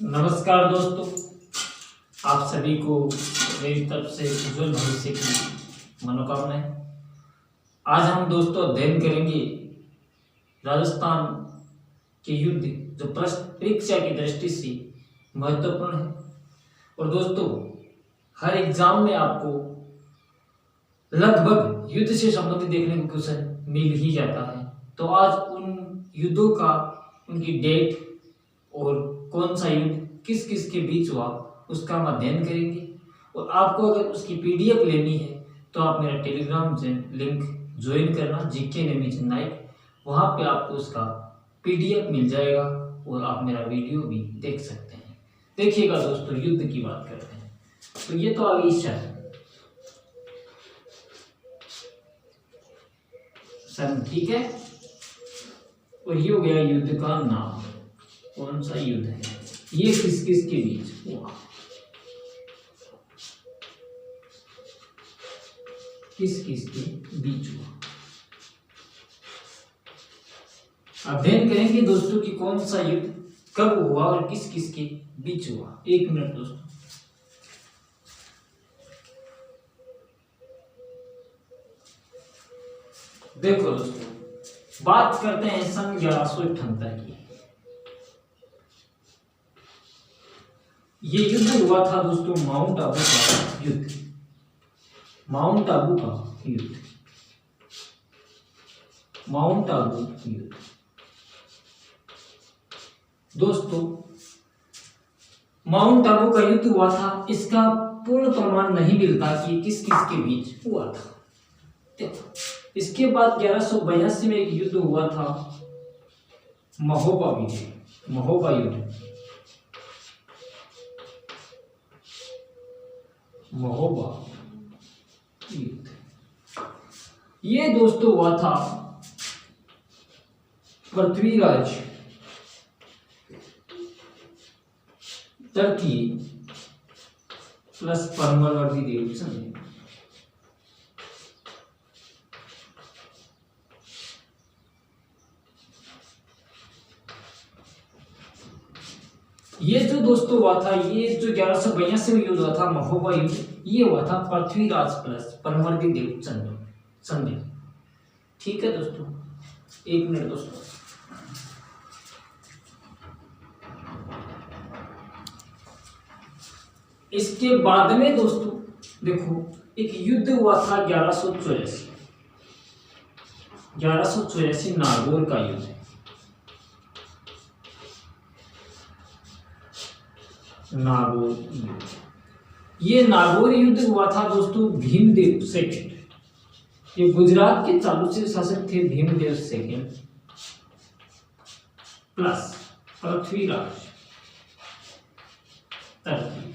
नमस्कार दोस्तों, आप सभी को मेरी तरफ से उज्जवल भविष्य की मनोकामनाएं। आज हम दोस्तों अध्ययन करेंगे राजस्थान के युद्ध जो प्रश्न परीक्षा की दृष्टि से महत्वपूर्ण है। और दोस्तों, हर एग्जाम में आपको लगभग युद्ध से संबंधित देखने को क्वेश्चन मिल ही जाता है। तो आज उन युद्धों का, उनकी डेट और कौन सा युद्ध किस किस के बीच हुआ उसका हम अध्ययन करेंगे। और आपको अगर उसकी पीडीएफ लेनी है तो आप मेरा टेलीग्राम लिंक ज्वाइन करना, जीके नेमी नाइक। वहाँ पे आपको उसका पीडीएफ मिल जाएगा और आप मेरा वीडियो भी देख सकते हैं। देखिएगा दोस्तों, युद्ध की बात करते हैं। तो ये तो आ गई सन, ठीक है। और ये हो गया युद्ध का नाम, कौन सा युद्ध है, ये किस किस के बीच हुआ, किस किस के बीच हुआ। अध्ययन करेंगे दोस्तों कि कौन सा युद्ध कब हुआ और किस किस के बीच हुआ। एक मिनट दोस्तों, देखो दोस्तों, बात करते हैं सन 1178 की। ये युद्ध हुआ था दोस्तों माउंट आबू का युद्ध, माउंट आबू का युद्ध, माउंट आबू युद्ध। दोस्तों, माउंट आबू का युद्ध हुआ था, इसका पूर्ण प्रमाण नहीं मिलता कि किस किस के बीच हुआ था। देखो, इसके बाद 1182 में एक युद्ध हुआ था, महोबा विजय, महोबा युद्ध, महोबा युद्ध। ये दोस्तों हुआ था पृथ्वीराज तृतीय प्लस परमवर्ती देव संजय। ये जो दोस्तों हुआ था, ये जो 1182 में युद्ध हुआ था महोबा युद्ध, ये हुआ था पृथ्वीराज प्लस परमवर्ती देव संजय। ठीक है दोस्तों, एक मिनट दोस्तों। इसके बाद में दोस्तों देखो, एक युद्ध हुआ था 1184 नागौर का युद्ध, नागौर युद्ध। ये नागौर युद्ध हुआ था दोस्तों भीमदेव सेकंड, ये गुजरात के चालुक्य शासक थे भीमदेव सेकंड प्लस पृथ्वीराज तृतीय।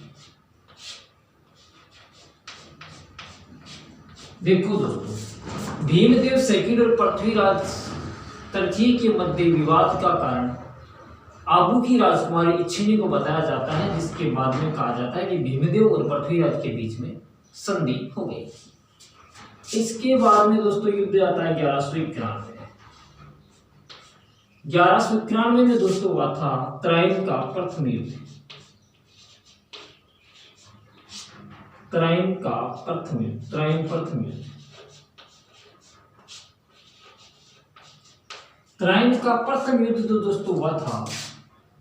देखो दोस्तों, भीमदेव सेकंड और पृथ्वीराज तृतीय के मध्य विवाद का कारण आबू की राजकुमारी इच्छिनी को बताया जाता है, जिसके बाद में कहा जाता है कि भीमदेव और पृथ्वीराज के बीच में संधि हो गई। इसके बाद में दोस्तों युद्ध आता है 1191। 1191 में दोस्तों हुआ था त्राइन का प्रथम युद्ध, त्राइन का प्रथम युद्ध, त्राइन प्रथम युद्ध। त्राइन का प्रथम युद्ध जो दोस्तों हुआ था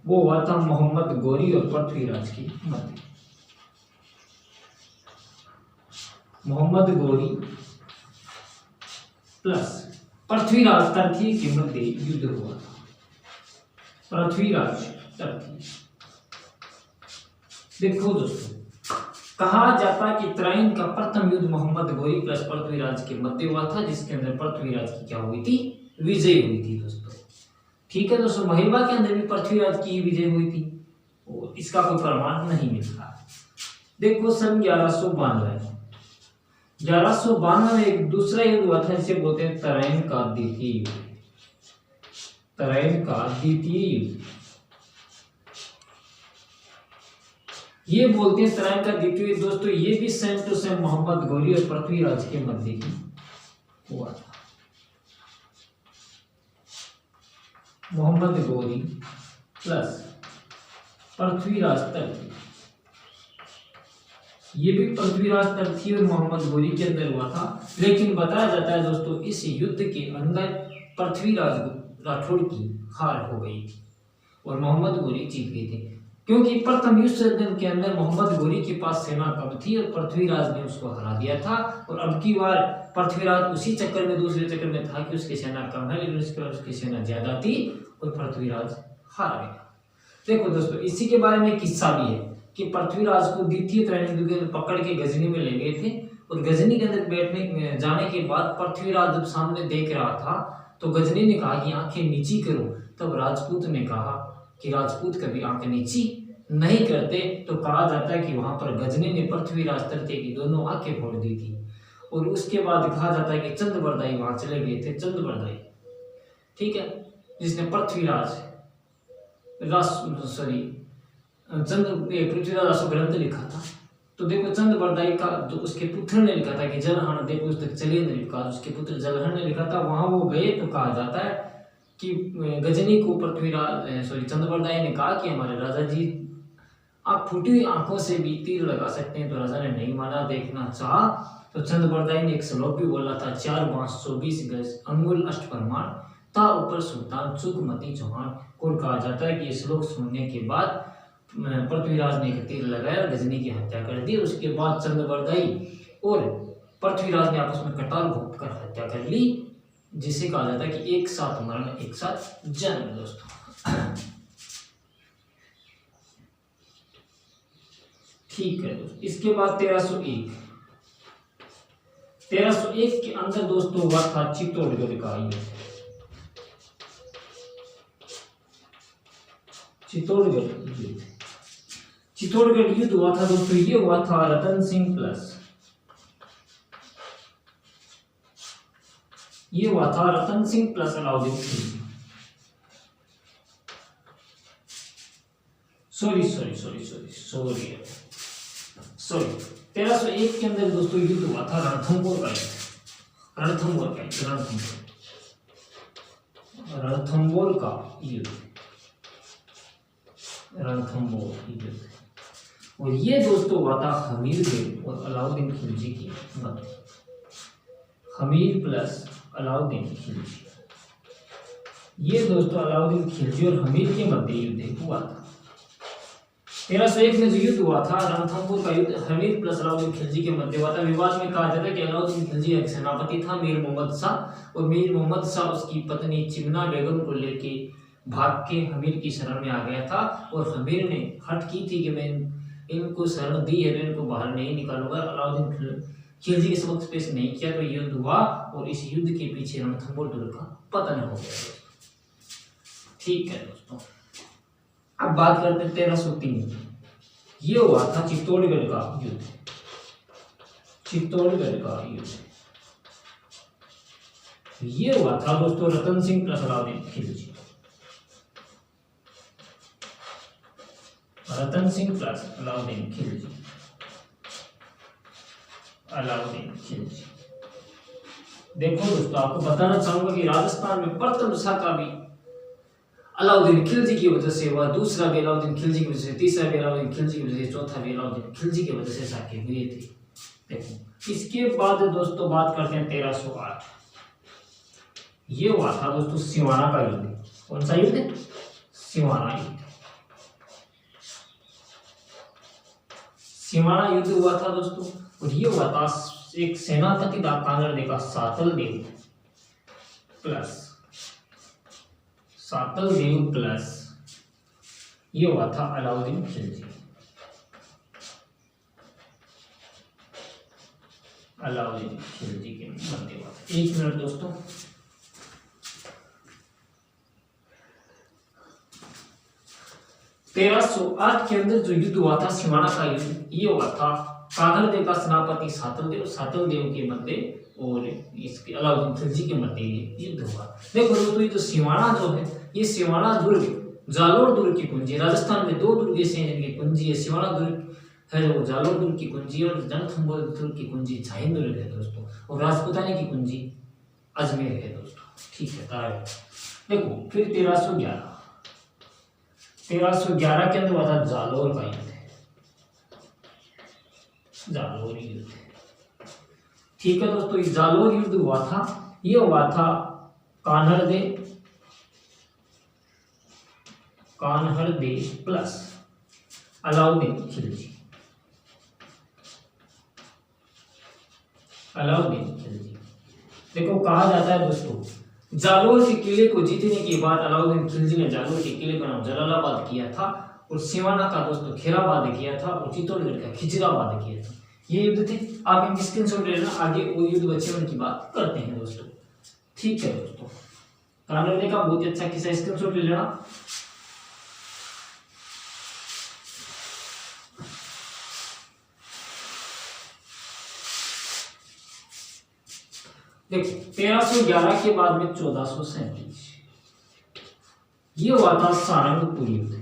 वो हुआ था मोहम्मद गौरी और पृथ्वीराज के मध्य, मोहम्मद गौरी प्लस पृथ्वीराज तृतीय के मध्य युद्ध हुआ था, पृथ्वीराज तृतीय। देखो दोस्तों, कहा जाता है कि त्राइन का प्रथम युद्ध मोहम्मद गौरी प्लस पृथ्वीराज के मध्य हुआ था, जिसके अंदर पृथ्वीराज की क्या हुई थी, विजय हुई थी दोस्तों। ठीक है दोस्तों, महिबा के अंदर भी पृथ्वीराज की विजय हुई थी और इसका कोई प्रमाण नहीं मिलता। देखो सन 1192 में एक दूसरा युद्ध हुआ था, जिसे बोलते हैं तराइन का द्वितीय युद्ध, तराइन का द्वितीय युद्ध। ये बोलते हैं तराइन का द्वितीय युद्ध दोस्तों, ये भी same to same Mohammad Ghori और पृथ्वीराज के मध्य ही हुआ था। मोहम्मद गौरी प्लस पृथ्वीराज तर्की, ये भी पृथ्वीराज तर्की और मोहम्मद गोरी के अंदर हुआ था। लेकिन बताया जाता है दोस्तों इस युद्ध के अंदर पृथ्वीराज राठौड़ की हार हो गई और मोहम्मद गोरी जीत गए थे, क्योंकि प्रथम युद्ध के अंदर मोहम्मद गोरी के पास सेना कम थी और पृथ्वीराज ने उसको हरा दिया था। और अब की बार पृथ्वीराज उसी चक्कर में, दूसरे चक्कर में था कि उसकी सेना कम है, लेकिन उसकी सेना ज्यादा थी और पृथ्वीराज हार गया। देखो दोस्तों इसी के बारे में किस्सा भी है कि पृथ्वीराज को द्वितीय त्रैनी युद्ध में पकड़ के गजनी में ले गए थे और गजनी के अंदर बैठने जाने के बाद पृथ्वीराज जब सामने देख रहा था तो गजनी ने कहा कि आंखें नीची करो। तब राजपूत ने कहा कि राजपूत कभी आंखें नीची नहीं करते। तो कहा जाता है कि वहां पर गजनी ने पृथ्वीराज तृतीय की दोनों आंखें फोड़ दी थी। और उसके बाद कहा जाता है कि चंद्रबरदाई वहां चले गए थे, चंद्रबरदाई, ठीक है, जिसने पृथ्वीराज पृथ्वीराज ग्रंथ लिखा था। तो देखो चंद्रबरदाई का जो उसके पुत्र ने लिखा था कि जलहन, देखो उस तक चलिए ने लिखा, उसके पुत्र जलहन ने लिखा था। वहां वो गए तो कहा जाता है कि गजनी को चंद्रबरदाई ने कहा कि हमारे राजा जी आप फूटी हुई आंखों से भी तीर लगा सकते हैं। तो राजा ने नहीं माना, देखना चाहा। तो चंद्रबरदाई ने एक श्लोक भी बोला था, 4 बांस 24 गज अंगुल अष्ट प्रमाण था ऊपर सुल्तान सुखमती चौहान। को कहा जाता है कि ये श्लोक सुनने के बाद पृथ्वीराज ने एक तीर लगाया, गजनी की हत्या कर दी। उसके बाद चंद्रबरदाई और पृथ्वीराज ने आपस में कटार भोग कर हत्या कर ली, जिसे कहा जाता है कि एक साथ मरण एक साथ जन्म। दोस्तों ठीक है दोस्तों, इसके बाद 1301 के अंदर दोस्तों हुआ था चित्तौड़गढ़ का युद्ध। चित्तौड़गढ़ युद्ध हुआ था दोस्तों। ये हुआ था रतन सिंह प्लस, ये हुआ था रतन सिंह प्लस अलाउद्दीन खिलजी। सॉरी 1301 के अंदर दोस्तों युद्ध हुआ था रणथंभौर का युद्ध। रणथंभौर का युद्ध, और ये दोस्तों हुआ था हमीर देव और अलाउद्दीन खिलजी की मध्य। हमीर प्लस अलाउद्दीन खिलजी, ये दोस्तों अलाउद्दीन खिलजी और हमीर के मध्य युद्ध हुआ था। 1301 में जो युद्ध हुआ था रणथंभौर का युद्ध हमीर प्लस अलाउद्दीन खिलजी के मध्य हुआ था। विवाद में कहा जाता है कि अलाउद्दीन खिलजी एक सेनापति था मीर मोहम्मद शाह, और मीर मोहम्मद शाह उसकी पत्नी चिमना बेगम को लेके भाग के हमीर की शरण में आ गया था। और हमीर ने हट की थी कि मैं इनको शरण दी है तो इनको बाहर नहीं निकालूंगा। अलाउद्दीन खिलजी के समक्ष पेश नहीं किया तो युद्ध हुआ और इस युद्ध के पीछे रणथंभौर दुर्ग का पतन हो गया। ठीक है दोस्तों, अब बात करते हैं 1303। ये हुआ था चित्तौड़गढ़ का युद्ध। ये हुआ था दोस्तों रतन सिंह प्लस अलाउद्दीन खिलजी। देखो दोस्तों आपको बताना चाहूंगा कि राजस्थान में प्रथम शाखा भी अलाउद्दीन खिलजी की वजह से हुआ, दूसरा भी अलाउद्दीन खिलजी की वजह से, तीसरा भी अलाउद्दीन खिलजी की वजह से, चौथा भी अलाउद्दीन खिलजी की वजह से शाखे हुए थे। देखो इसके बाद दोस्तों बात करते हैं 1308। ये हुआ था दोस्तों सिवाना का युद्ध। कौन सा युद्ध? सिवाना युद्ध। सिवाना युद्ध हुआ था दोस्तों, और ये हुआ था एक सेनापति था कानड़ का सातल देव प्लस ये हुआ था अलाउद्दीन खिलजी। के मध्य हुआ था। 1 मिनट दोस्तों, (1308) के अंदर जो युद्ध हुआ था सिवाना का युद्ध, ये हुआ था कानड़ देव का सेनापति सातल देव के मध्य और इसके अलाउद्दीन खिलजी के मध्य युद्ध हुआ। देखो दोस्तों ये जो सिवाना जो है, ये सिवाना दुर्ग जालोर दुर्ग की कुंजी। राजस्थान में 2 दुर्ग ऐसे हैं जिनकी कुंजी है। सिवाना दुर्ग है जो जालोर दुर्ग की कुंजी, और रणथंभौर दुर्ग की कुंजी झाइन दुर्ग है दोस्तों, और राजपूतानी की कुंजी अजमेर है दोस्तों। ठीक है, देखो फिर 1311 1311 के अंदर हुआ था जालोर का युद्ध, जालोर युद्ध। ठीक है दोस्तों, ये जालोर युद्ध हुआ था, ये हुआ था कान्हरदे प्लस अलाउद्दीन खिलजी। देखो कहा जाता है दोस्तों, जालोर के किले को जीतने के बाद अलाउद्दीन खिलजी ने जालोर के किले का नाम जलालाबाद किया था, और सिवाना का दोस्तों खैराबाद किया था, और चित्तौड़गढ़ का खिजराबाद किया था। ये युद्ध थे। आप इनकी स्क्रीनशॉट ले लेना, आगे वो युद्ध बच्चे उनकी बात करते हैं दोस्तों। ठीक है दोस्तों, कान्हरदे का बहुत ही अच्छा किस्सा, स्क्रीनशॉट ले लेना। देखो 1311 के बाद में 1437 ये हुआ था सारंगपुर युद्ध,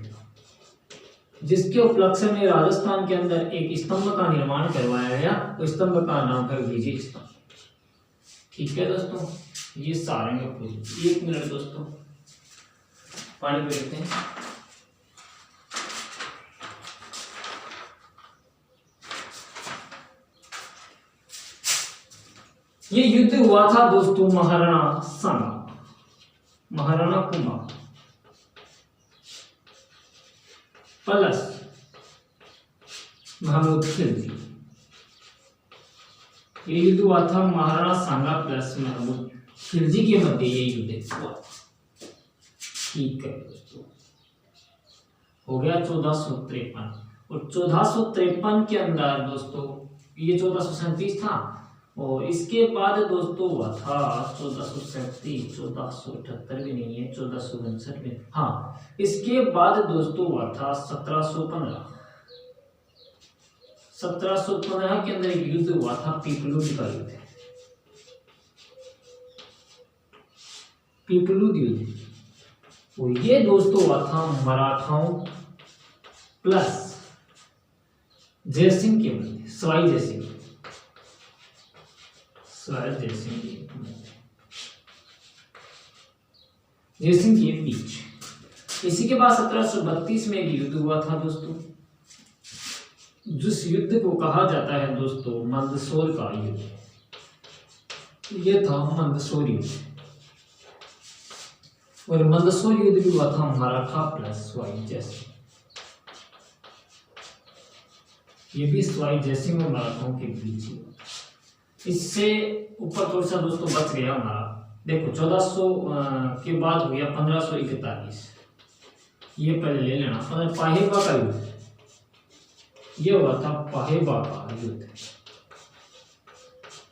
जिसके उपलक्ष्य में राजस्थान के अंदर एक स्तंभ का निर्माण करवाया गया, उस स्तंभ का नाम है विजय स्तंभ। ठीक है दोस्तों, ये सारंगपुर युद्ध। एक मिनट दोस्तों, पानी पी लेते हैं। ये युद्ध हुआ था दोस्तों महाराणा सांगा, महाराणा कुंभा प्लस महमूद खिलजी। ये युद्ध हुआ था महाराणा सांगा प्लस महमूद खिलजी के मध्य, ये युद्ध हुआ। ठीक है दोस्तों, हो गया 1453। और 1453 के अंदर दोस्तों, ये 1437 था, और इसके बाद दोस्तों हुआ था 1437, 1478 भी नहीं है, 1459 में, हाँ इसके बाद दोस्तों हुआ था 1715। 1715 के अंदर एक युद्ध हुआ था पीपलूद का युद्ध, पीपलूद युद्ध। और ये दोस्तों हुआ था मराठाओं प्लस जयसिंह के मध्य, सवाई जयसिंह के बीच। इसी के बाद 1732 में एक युद्ध हुआ था दोस्तों, जिस युद्ध को कहा जाता है दोस्तों मंदसौर का युद्ध। यह था मंदसौर युद्ध, और मंदसौर युद्ध भी हुआ था मराठा प्लस सवाई जयसिंह। ये भी सवाई जयसिंह और मराठाओं के बीच हुआ। इससे ऊपर थोड़ा सा दोस्तों बच गया हमारा। देखो 1400 के बाद हो गया 1541, ये पहले ले लेना। पाहेबा का युद्ध, ये हुआ था पाहेबा का युद्ध,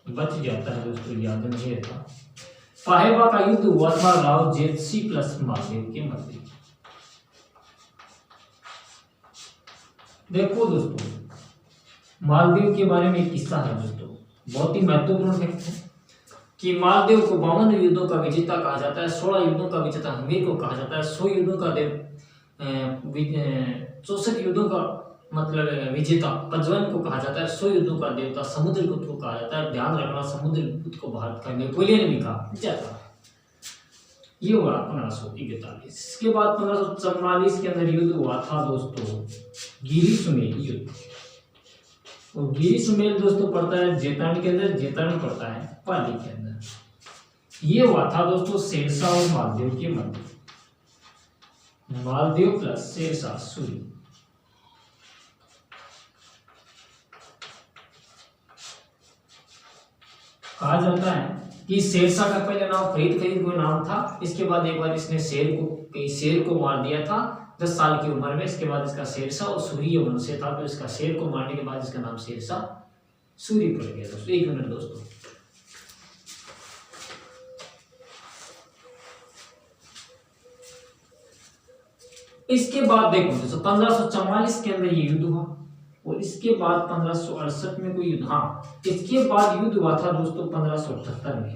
बच जाता है दोस्तों, याद नहीं रहता। पाहेबा का युद्ध हुआ था राव जेतसी प्लस मालदेव के मध्य। देखो दोस्तों, मालदेव के बारे में एक किस्सा है दोस्तों, बहुत ही महत्वपूर्ण फैक्ट है कि मालदेव को 52 युद्धों का विजेता कहा जाता है, 16 युद्धों का विजेता हमीर को कहा जाता है, 100 युद्धों का देव 64 युद्धों का मतलब विजेता पजवन को कहा जाता है, 100 युद्धों का देवता समुद्रगुप्त को कहा जाता है। ध्यान रखना, समुद्रगुप्त को भारत का नेपोलियन भी कहा जाता है। ये हुआ 1541। इसके बाद 1544 के अंदर युद्ध हुआ था दोस्तों गिरी सुमेल युद्ध। और गिरी सुमेल दोस्तों पड़ता है जेतारन के अंदर, जेतारन पड़ता है पाली के अंदर। ये हुआ था दोस्तों शेरशाह और मालदेव के मध्य, मालदेव प्लस शेरशाह सूरी। कहा जाता है कि शेरशाह का पहले नाम फरीद कोई नाम था, इसके बाद एक बार इसने शेर को मार दिया था 10 साल की उम्र में। इसके बाद इसका शेरशाह और सूरी वंश था, तो इसका शेर को मारने के बाद इसका नाम शेरशाह सूरी पड़ गया दोस्तों। एक मिनट दोस्तों, इसके बाद देखो दोस्तों 1544 के अंदर ये युद्ध हुआ, और इसके बाद 1568 में कोई युद्ध, हाँ इसके बाद युद्ध हुआ था दोस्तों 1578 में।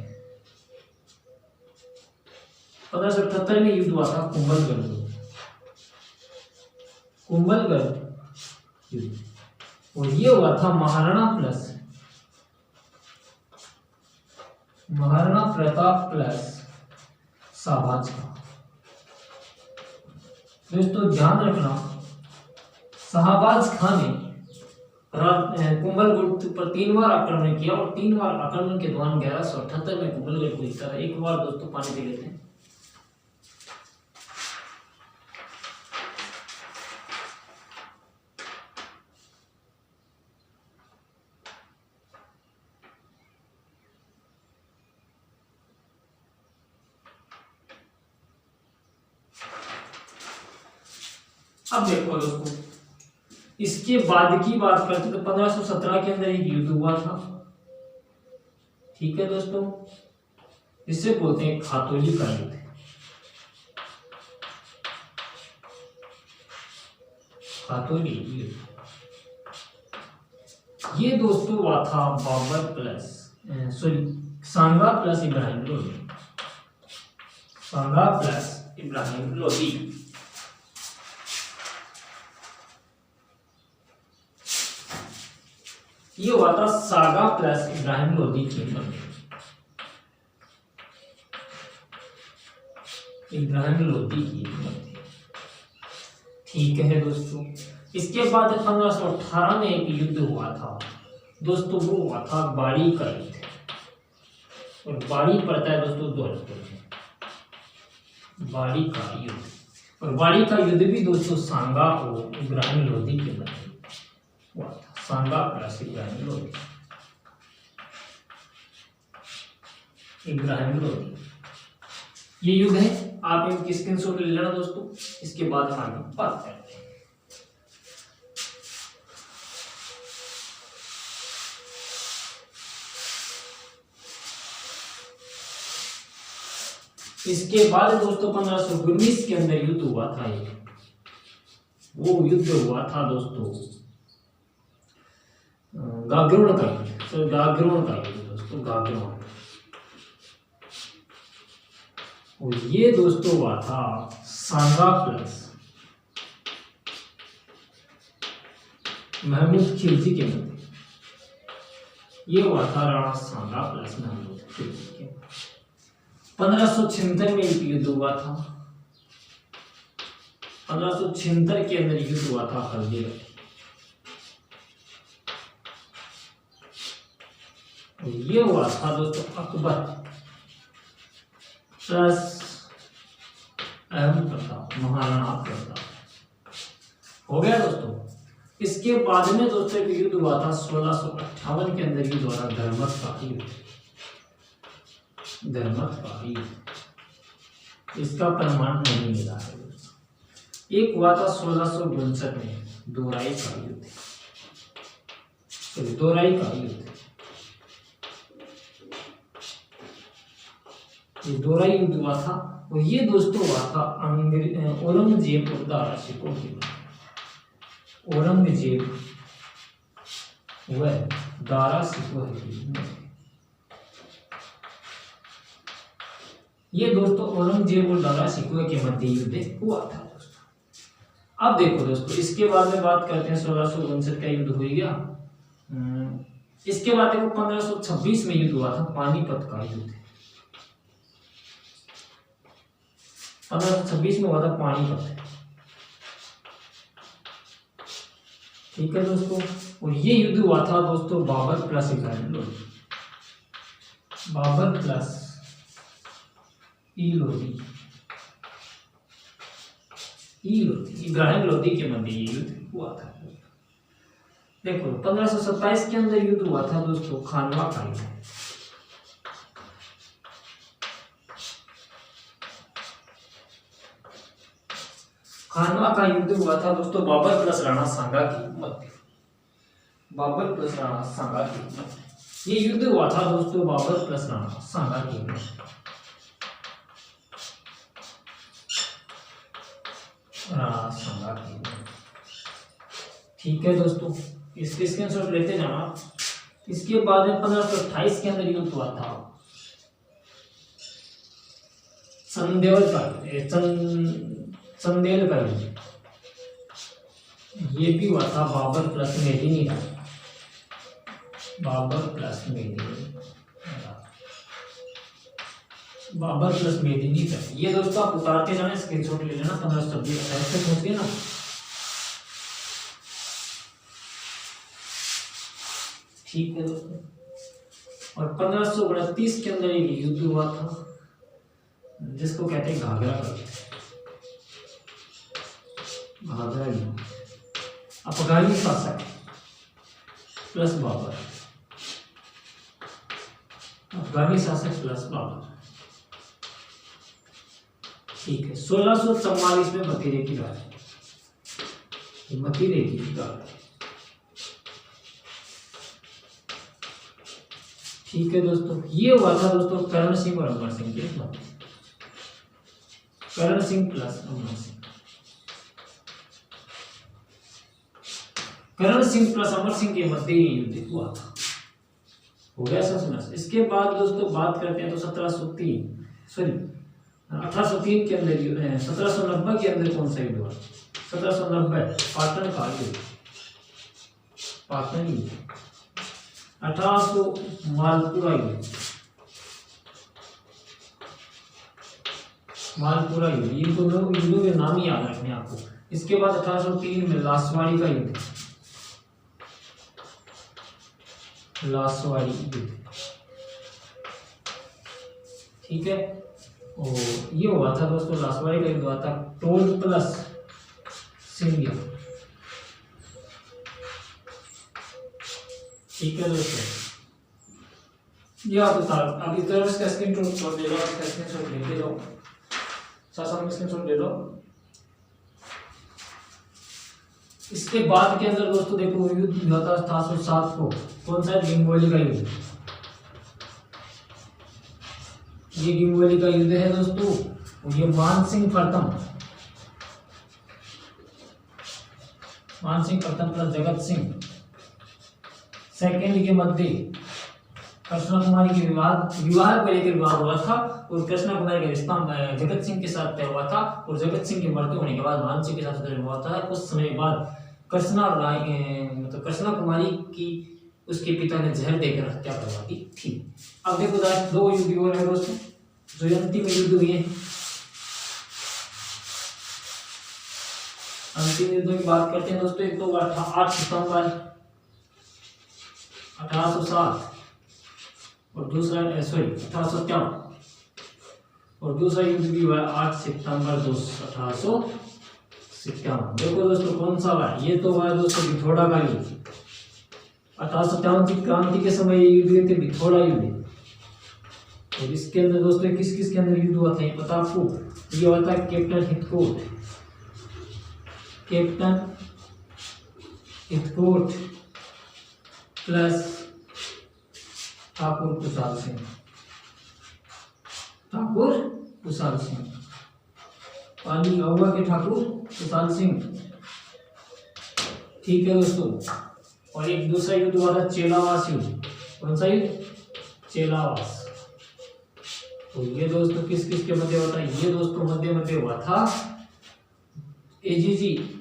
1578 में युद्ध हुआ था कुंभलगढ़ युद्ध, और ये हुआ था महाराणा प्रताप प्लस शाहबाज का। दोस्तों ध्यान रखना, शहबाज खान ने कुंभलगढ़ पर 3 बार आक्रमण किया और 3 बार आक्रमण के दौरान 1178 में कुंभलगढ़ को जीता था। एक बार दोस्तों पानी पी लेते हैं। अब देखो दोस्तों, इसके बाद की बात करते तो 1517 के अंदर एक युद्ध हुआ था। ठीक है दोस्तों, इसे बोलते हैं खातौली का युद्ध। खातौली युद्ध ये दोस्तों हुआ था बाबर प्लस सांगा प्लस इब्राहिम लोदी। सांगा प्लस इब्राहिम लोदी। ये हुआ था सागा प्लस इब्राहिम लोदी के मध्य। इब्राहिम लोदी की मध्य। ठीक है दोस्तों, इसके बाद 1518 में एक युद्ध हुआ था दोस्तों, वो हुआ था बाड़ी का युद्ध। और बाड़ी पड़ता है दोस्तों धौलपुर में। बाड़ी का युद्ध, और बाड़ी का युद्ध भी दोस्तों सांगा और इब्राहिम लोदी के मध्य हुआ था। सांगा प्लस इब्राहिम लोदी। इब्राहिम लोदी ये युद्ध है, आप इनकी स्क्रीनशॉट ले लेना दोस्तों। इसके बाद हम आगे बात करते हैं। इसके बाद दोस्तों 1519 के अंदर युद्ध हुआ था एक। वो युद्ध हुआ था दोस्तों गागरोन का युद्ध। गागरोन का युद्ध दोस्तों, गागरोन। और ये दोस्तों हुआ था सांगा प्लस महमूद खिलजी के मध्य। ये हुआ था राणा सांगा प्लस महमूद खिलजी के। 1576 में एक युद्ध हुआ था। 1576 के अंदर युद्ध हुआ था हल्दीघाटी। ये हुआ था दोस्तों अकबर प्लस अहमद प्रताप, महाराणा प्रताप। हो गया दोस्तों। इसके बाद में दोस्तों एक युद्ध हुआ था 1658 के अंदर युद्ध हुआ था धर्मत का युद्ध। धर्मत का युद्ध, इसका प्रमाण नहीं मिला है। एक हुआ था 1659 में दोराई का युद्ध। दोराई का युद्ध, ये दोराई युद्ध हुआ था। और ये दोस्तों हुआ था औरंगजेब और दारा शिकोह के मध्य। औरंगजेब व दारा शिकोह के मध्य। ये दोस्तों औरंगजेब और दारा शिकोह के मध्य युद्ध हुआ था दोस्तों। अब देखो दोस्तों, इसके बाद में बात करते हैं 1659 का युद्ध हो गया। इसके बाद देखो 1526 में युद्ध हुआ था पानीपत का युद्ध। 1526 में हुआ था पानीपत। ठीक है दोस्तों, और ये युद्ध हुआ था दोस्तों बाबर प्लस इब्राहिम लोदी। बाबर प्लस इब्राहिम लोदी के मध्य ये युद्ध हुआ था। देखो 1527 के अंदर युद्ध हुआ था दोस्तों खानवा का युद्ध। खानवा का युद्ध हुआ था दोस्तों बाबर प्लस राणा सांगा के मध्य। बाबर प्लस राणा सांगा के मध्य ये युद्ध हुआ था दोस्तों बाबर प्लस राणा सांगा के मध्य। राणा सांगा के मध्य। ठीक है दोस्तों, इसके स्क्रीनशॉट लेते जाना। इसके बाद में 1528 के अंदर युद्ध हुआ था चंदेल का युद्ध। ये भी हुआ था बाबर प्लस मेदिनी राय। बाबर प्लस मेदिनी बाबर प्लस मेदिनीपुर। ये दोस्तों आप उतारते जाना, स्क्रीनशॉट ले लेना। 1528 तक पहुंच गए ना। ठीक है दोस्तों, और 1529 के अंदर एक युद्ध हुआ था जिसको कहते हैं घाघरा का युद्ध। घाघरा युद्ध, अफगानी शासक प्लस बाबर, अफगानी शासक प्लस बाबर। ठीक है, 1644 में मतीरे की राज, मतीरे की राज। ठीक है दोस्तों, ये हुआ था दोस्तों करण सिंह और अमर सिंह के मध्य। करण सिंह प्लस अमर सिंह, करण सिंह प्लस अमर सिंह के मध्य ये युद्ध हुआ था। हो गया सर। इसके बाद दोस्तों बात करते हैं तो 1803 के अंदर 1790 के अंदर कौन सा युद्ध हुआ? 1790 पाटन का युद्ध, पाटन युद्ध। 1800 मालपुरा युद्ध, मालपुरा युद्ध। ये दोनों युद्धों के नाम ही याद रखने आपको। इसके बाद 1803 में लासवाड़ी का युद्ध, लासवाड़ी युद्ध। ठीक है, और ये हुआ था दोस्तों, लासवाड़ी का युद्ध हुआ था टोल प्लस सिंधिया। ठीक है दोस्तों, ये आप अब इस तरह इसका स्क्रीनशॉट ले लो, इसका स्क्रीनशॉट लेके लो, साथ में स्क्रीनशॉट ले लो। इसके बाद के अंदर दोस्तों देखो युद्ध हुआ था 1807 को, कौन सा? गिंगोली का युद्ध। ये गिंगोली का युद्ध है दोस्तों, और ये मानसिंह प्रथम, मानसिंह प्रथम प्लस जगत सिंह सेकेंड के मध्य कृष्णा कुमारी के विवाह को लेकर विवाद हुआ था, और कृष्णा कुमारी का रिश्ता जगत सिंह के साथ तय हुआ था, और जगत सिंह की मृत्यु होने के बाद मान सिंह के साथ तय हुआ था। कुछ समय बाद कृष्णा मतलब कृष्णा कुमारी की उसके पिता ने जहर देकर हत्या करवा दी थी। अब देखो दो युद्ध और है दोस्तों जो अंतिम युद्ध हुए हैं। अंतिम युद्धों की बात करते हैं दोस्तों। एक तो 8 सितंबर 1807 और दूसरा 1857, और दूसरा युद्ध भी हुआ 8 सितंबर 1857। देखो दोस्तों कौन सा हुआ? ये तो हुआ दोस्तों भिथोड़ा का युद्ध। 1857 की क्रांति के समय ये युद्ध हुए थे, भिथोड़ा युद्ध। और इसके अंदर दोस्तों किस किस के अंदर युद्ध हुआ था ये पता आपको? ये हुआ था captain Heathcote, captain Heathcote plus Thakur Kushal Singh, Thakur Kushal Singh, Pali Ahua के ठाकुर कुशाल सिंह। ठीक है दोस्तों, और एक दूसरा युद्ध हुआ था चेलावास युद्ध। कौन सा युद्ध? चेलावास। तो ये दोस्तों किस किस के मध्य हुआ था? ये दोस्तों मध्य हुआ था एजीजी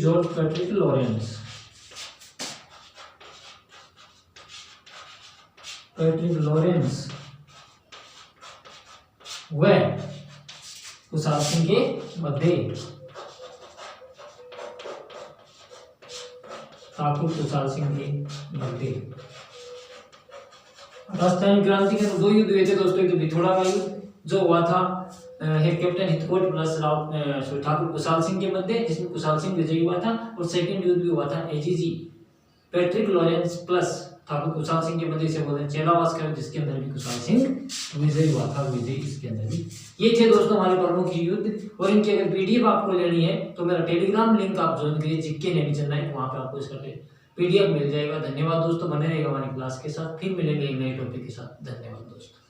जॉर्ज पैट्रिक लॉरेंस, व कुशाल सिंह के मध्य, ठाकुर कुशाल सिंह के मध्य। राजस्थान क्रांति के दो युद्ध हुए थे दोस्तों। एक भिथोड़ा का युद्ध जो हुआ था captain Heathcote plus Thakur Kushal Singh के मध्य, जिसमें कुशाल सिंह विजयी हुआ था। और सेकंड युद्ध भी हुआ था AGG Patrick Lawrence plus Thakur Kushal Singh के मध्य, से बोलते हैं चेलावास का, जिसके अंदर भी कुशाल सिंह विजयी हुआ था। इसके अंदर भी ये थे दोस्तों हमारे प्रमुख युद्ध। और इनकी अगर पीडीएफ आपको लेनी है तो मेरा टेलीग्राम लिंक आप ज्वाइन करिए, जिक्के नेवी चलना है, वहां पे आपको इसका पीडीएफ मिल जाएगा। धन्यवाद दोस्तों, बने रहिएगा हमारी क्लास के साथ। फिर मिलेंगे एक नए टॉपिक के साथ। धन्यवाद दोस्तों।